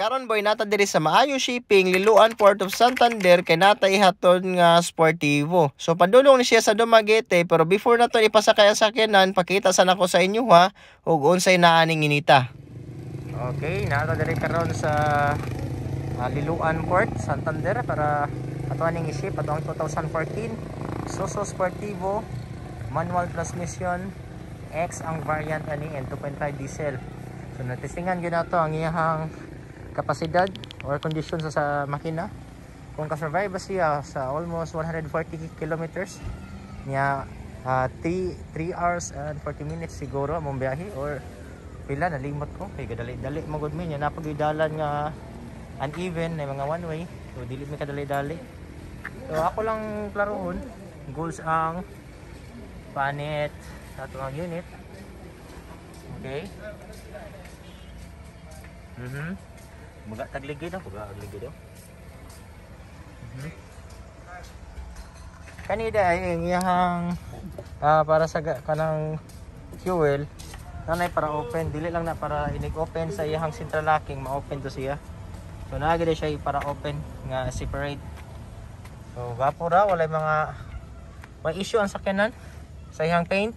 Karon boy nata diri sa Maayo Shipping, Liloan Port of Santander kay nata ihaton nga Sportivo. So padulong ni siya sa Dumaguete pero before nato ipasakay ang sakyanan, pakita sa nako sa inyo ha ug unsay naaning inita. Okay, nata diri karon sa Liloan Port Santander para atuaning i-ship atong 2014 Isuzu Sportivo manual transmission X ang variant ani and 2.5 diesel. So natestingan gyud nato ang iyang kapasidad or condition sa makina kung ka-survive ba siya sa almost 140 kilometers niya 3 hours and 40 minutes siguro among biyahe or pila nalimot ko kay kadali-dali magud mi niya napagdalan nga uneven na mga one way so dili mi kadali-dali. So ako lang klarohon goals ang panit sa atong unit. Okay. Maga tagligid ako, tagligid ako. Kanida ay iyang para sa kanang fuel, nanay para open, dili lang na para inig open sa iyang central locking, ma-open to siya. So naagid siya para open nga separate. So gapo ra walay mga may issue ang sakyanan sa iyang paint.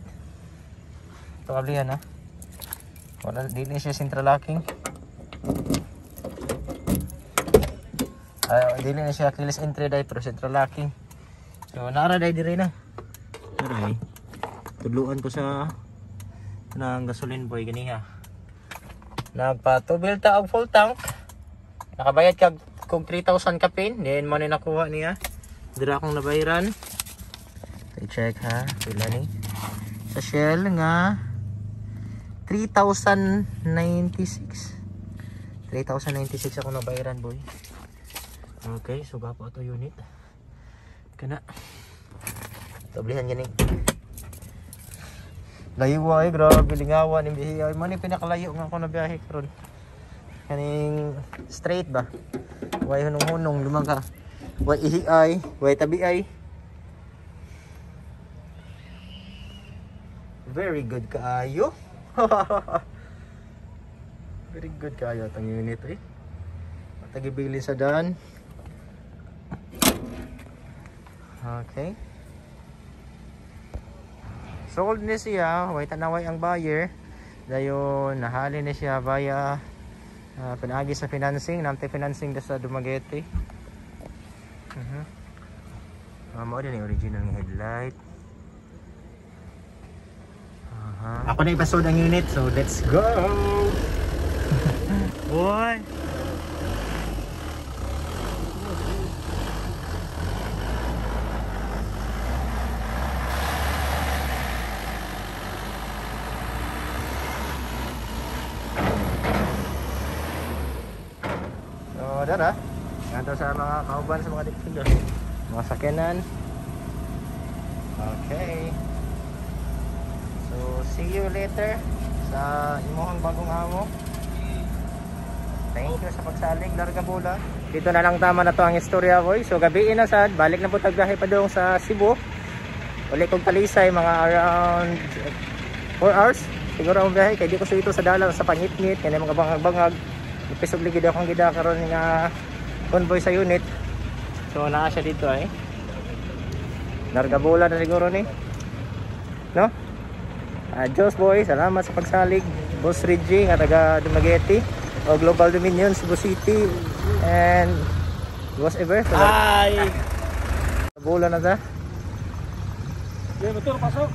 Ito kablihan ha. Wala dili siya central locking. Dili na siya keyless entry dai pero central locking. So nara dai diri na. Aray. Tudluan ko sa nang gasoline boy ganiha. Nagpa-tubil ta og full tank. Nakabayad kag kung 3,000 ka pin, then mo ni nakuha niya. Dira akong nabayaran. I-check ha, pila ni. Sa Shell nga 3,096. 3,096 ako nabayaran boy. Okay, so gapo ato unit. Kana. Tablihan ganing. Layo ay grabe lingawa ni biyahe. Ay man ni pinakalayo nga ako na biyahe karon. Kaning straight ba? Way hunong-hunong lumang ka. Way ihiay, way tabiay. Very good kaayo. Very good kaayo atong unit eh. Matagibili sa daan. Okay. Sold ni siya, way tanaway ang buyer. Dayon nahali ni siya via pinagi sa financing, namte financing sa Dumaguete. Mao din yung original ng headlight. Ako na ipasod ang unit, so let's go. Boy. Dara, ganito sa mga kauban sa mga dipsundo, mga sakyanan. Okay, so see you later sa imuhang bagong amo. Thank you sa pagsalig, larga bola. Dito na lang tama na to ang istorya boy. So gabiin na sad, balik na po tagbiyahe pa doon sa Cebu. Uli kong talisay mga around 4 hours siguro ang biyahe, kaya di ko ito sa dalan sa pangit-ngit, kaya mga bangag-bangag. Ipisog ligid akong gida karon nga convoy sa unit. So naa siya dito ay. Larga bola na siguro ni. No? Adios boy, salamat sa pagsalig. Boss Reggie nga taga Dumaguete o Global Dominion Cebu City and was ever. Ay. Bola na ta. Di motor pasok.